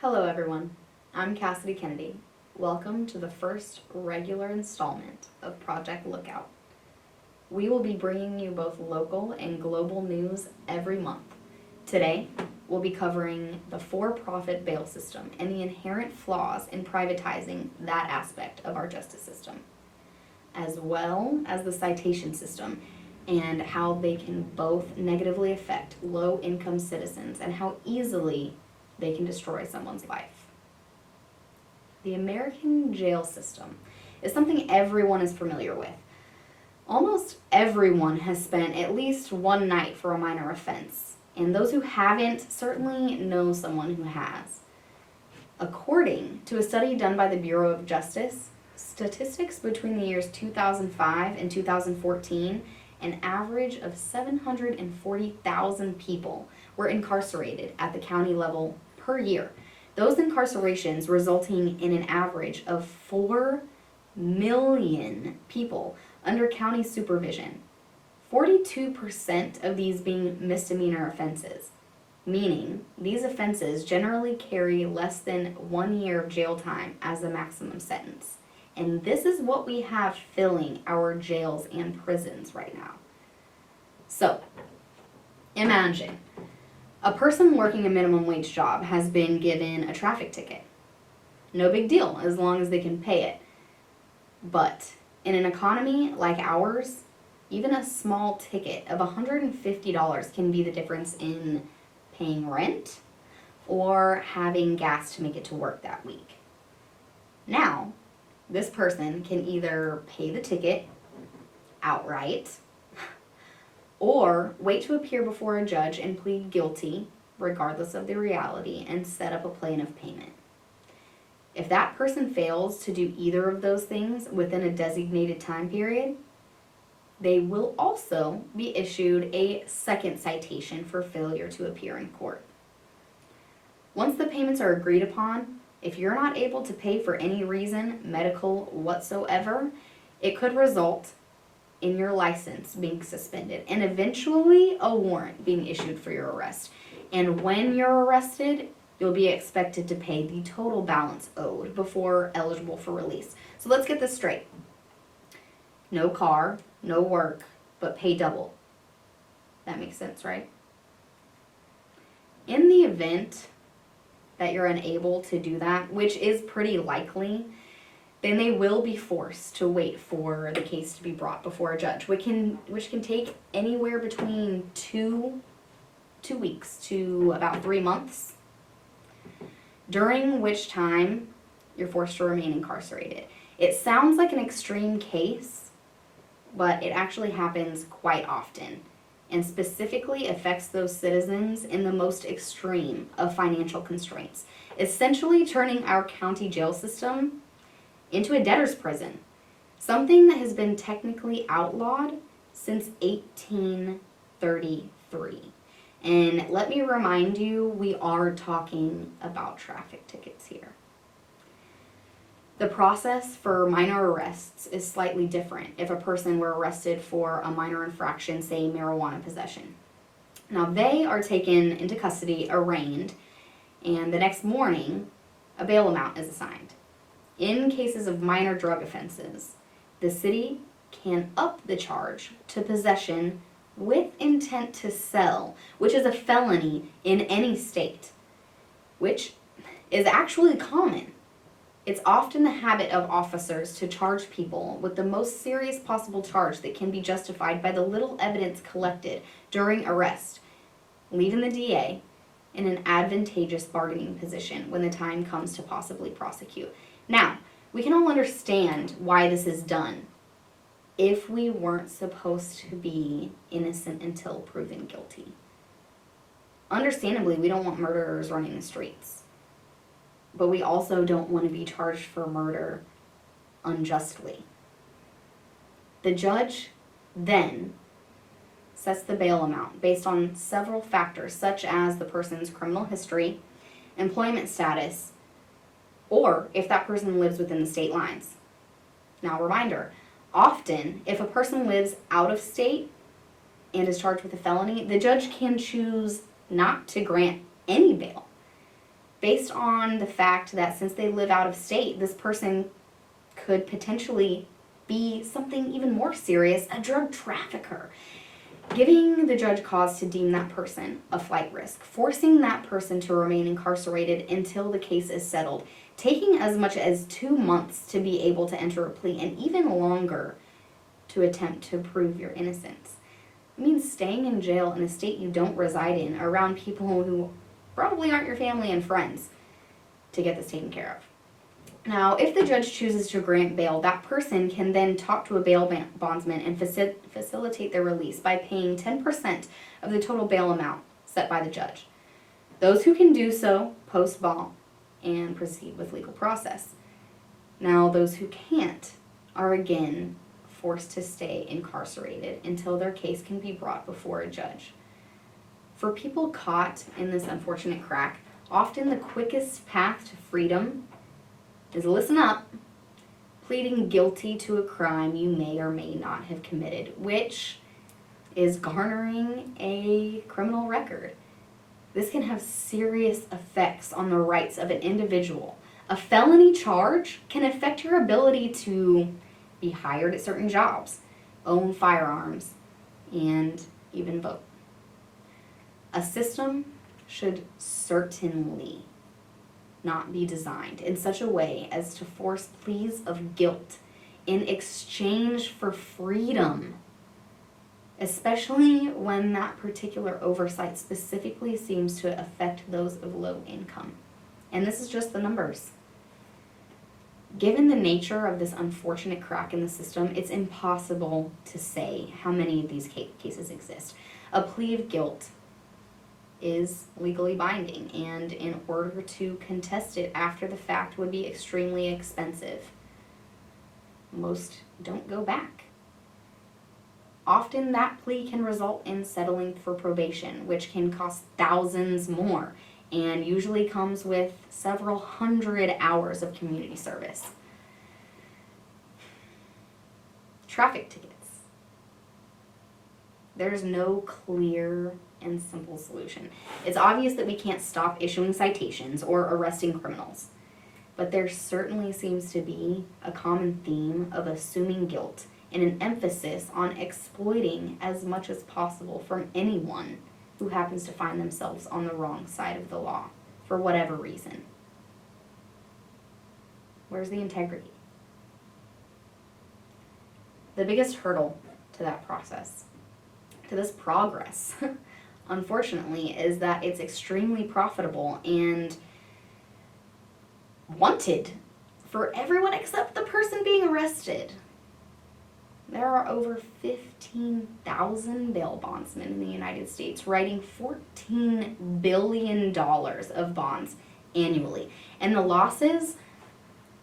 Hello everyone, I'm Cassidy Kennedy. Welcome to the first regular installment of Project Lookout. We will be bringing you both local and global news every month. Today, we'll be covering the for-profit bail system and the inherent flaws in privatizing that aspect of our justice system, as well as the citation system and how they can both negatively affect low-income citizens and how easily they can destroy someone's life. The American jail system is something everyone is familiar with. Almost everyone has spent at least one night for a minor offense, and those who haven't certainly know someone who has. According to a study done by the Bureau of Justice, statistics between the years 2005 and 2014, an average of 740,000 people were incarcerated at the county level per year. Those incarcerations resulting in an average of 4 million people under county supervision. 42% of these being misdemeanor offenses, meaning these offenses generally carry less than 1 year of jail time as the maximum sentence. And this is what we have filling our jails and prisons right now. So, imagine a person working a minimum wage job has been given a traffic ticket. No big deal as long as they can pay it. But in an economy like ours, even a small ticket of $150 can be the difference in paying rent or having gas to make it to work that week. Now, this person can either pay the ticket outright or wait to appear before a judge and plead guilty, regardless of the reality, and set up a plan of payment. If that person fails to do either of those things within a designated time period, they will also be issued a second citation for failure to appear in court. Once the payments are agreed upon, if you're not able to pay for any reason, medical whatsoever, it could result in your license being suspended and eventually a warrant being issued for your arrest. And when you're arrested, you'll be expected to pay the total balance owed before eligible for release. So let's get this straight. No car, no work, but pay double. That makes sense, right? In the event that you're unable to do that, which is pretty likely, then they will be forced to wait for the case to be brought before a judge, which can take anywhere between two weeks to about 3 months, during which time you're forced to remain incarcerated. It sounds like an extreme case, but it actually happens quite often and specifically affects those citizens in the most extreme of financial constraints, essentially turning our county jail system into a debtor's prison, something that has been technically outlawed since 1833. And let me remind you, we are talking about traffic tickets here. The process for minor arrests is slightly different if a person were arrested for a minor infraction, say marijuana possession. Now they are taken into custody, arraigned, and the next morning, a bail amount is assigned. In cases of minor drug offenses, the city can up the charge to possession with intent to sell, which is a felony in any state, which is actually common. It's often the habit of officers to charge people with the most serious possible charge that can be justified by the little evidence collected during arrest, leaving the DA in an advantageous bargaining position when the time comes to possibly prosecute. Now, we can all understand why this is done if we weren't supposed to be innocent until proven guilty. Understandably, we don't want murderers running the streets, but we also don't want to be charged for murder unjustly. The judge then sets the bail amount based on several factors, such as the person's criminal history, employment status, or if that person lives within the state lines. Now, reminder, often, if a person lives out of state and is charged with a felony, the judge can choose not to grant any bail. based on the fact that since they live out of state, this person could potentially be something even more serious, a drug trafficker. Giving the judge cause to deem that person a flight risk, forcing that person to remain incarcerated until the case is settled, taking as much as 2 months to be able to enter a plea, and even longer to attempt to prove your innocence. It means staying in jail in a state you don't reside in, around people who probably aren't your family and friends, to get this taken care of. Now, if the judge chooses to grant bail, that person can then talk to a bail bondsman and facilitate their release by paying 10% of the total bail amount set by the judge. Those who can do so post bail and proceed with legal process. Now, those who can't are again forced to stay incarcerated until their case can be brought before a judge. For people caught in this unfortunate crack, often the quickest path to freedom is, listen up, pleading guilty to a crime you may or may not have committed, which is garnering a criminal record. This can have serious effects on the rights of an individual. A felony charge can affect your ability to be hired at certain jobs, own firearms, and even vote. A system should certainly not be designed in such a way as to force pleas of guilt in exchange for freedom, especially when that particular oversight specifically seems to affect those of low income. And this is just the numbers. Given the nature of this unfortunate crack in the system, it's impossible to say how many of these cases exist. A plea of guilt is legally binding, and in order to contest it after the fact would be extremely expensive. Most don't go back. Often that plea can result in settling for probation, which can cost thousands more, and usually comes with several hundred hours of community service. Traffic tickets. There's no clear and simple solution. It's obvious that we can't stop issuing citations or arresting criminals, but there certainly seems to be a common theme of assuming guilt and an emphasis on exploiting as much as possible from anyone who happens to find themselves on the wrong side of the law for whatever reason. Where's the integrity? The biggest hurdle to that process, to this progress, unfortunately, is that it's extremely profitable and wanted for everyone except the person being arrested. There are over 15,000 bail bondsmen in the United States writing $14 billion of bonds annually. And the losses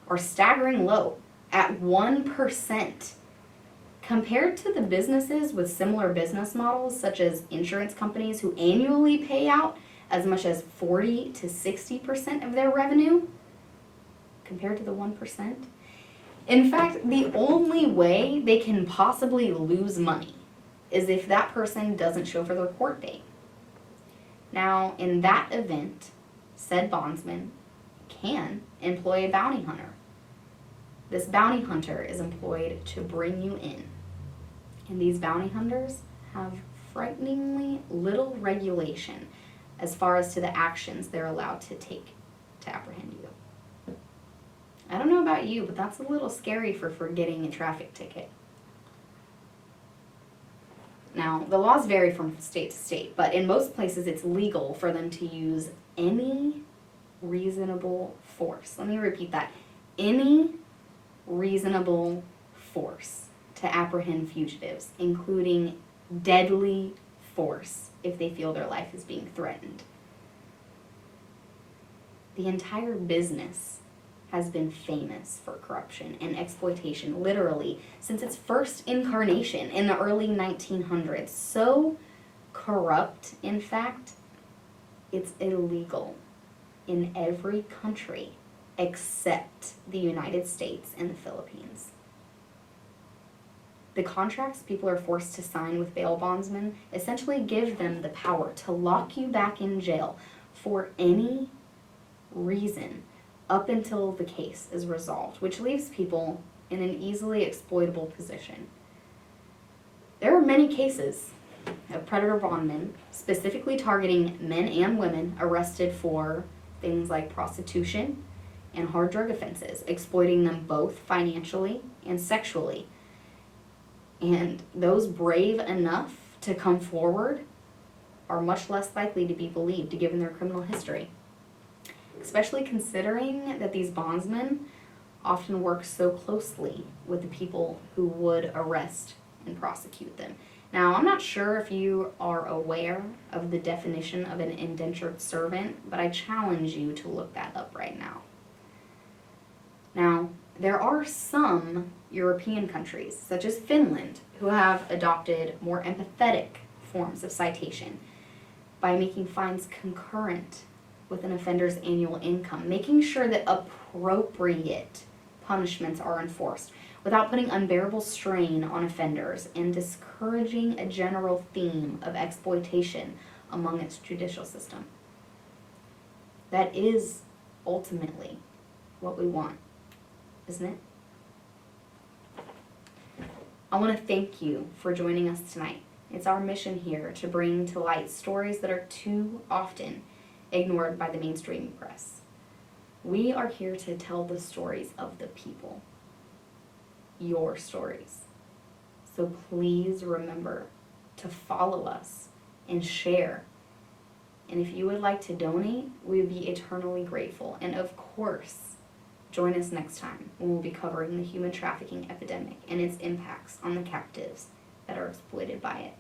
are staggering low at 1%. Compared to the businesses with similar business models, such as insurance companies who annually pay out as much as 40 to 60% of their revenue, compared to the 1%. In fact, the only way they can possibly lose money is if that person doesn't show for their court date. Now, in that event, said bondsman can employ a bounty hunter. This bounty hunter is employed to bring you in. And these bounty hunters have frighteningly little regulation as far as to the actions they're allowed to take to apprehend you. I don't know about you, but that's a little scary for getting a traffic ticket. Now, the laws vary from state to state, but in most places it's legal for them to use any reasonable force. Let me repeat that. Any reasonable force to apprehend fugitives, including deadly force if they feel their life is being threatened. The entire business has been famous for corruption and exploitation, literally, since its first incarnation in the early 1900s. So corrupt, in fact, it's illegal in every country except the United States and the Philippines. The contracts people are forced to sign with bail bondsmen essentially give them the power to lock you back in jail for any reason up until the case is resolved, which leaves people in an easily exploitable position. There are many cases of predator bondmen, specifically targeting men and women, arrested for things like prostitution and hard drug offenses, exploiting them both financially and sexually. And those brave enough to come forward are much less likely to be believed given their criminal history, especially considering that these bondsmen often work so closely with the people who would arrest and prosecute them. Now, I'm not sure if you are aware of the definition of an indentured servant, but I challenge you to look that up right now. Now, there are some European countries, such as Finland, who have adopted more empathetic forms of citation by making fines concurrent with an offender's annual income, making sure that appropriate punishments are enforced without putting unbearable strain on offenders and discouraging a general theme of exploitation among its judicial system. That is ultimately what we want, isn't it? I want to thank you for joining us tonight. It's our mission here to bring to light stories that are too often ignored by the mainstream press. We are here to tell the stories of the people, your stories. So please remember to follow us and share. And if you would like to donate, we would be eternally grateful. And of course, join us next time when we'll be covering the human trafficking epidemic and its impacts on the captives that are exploited by it.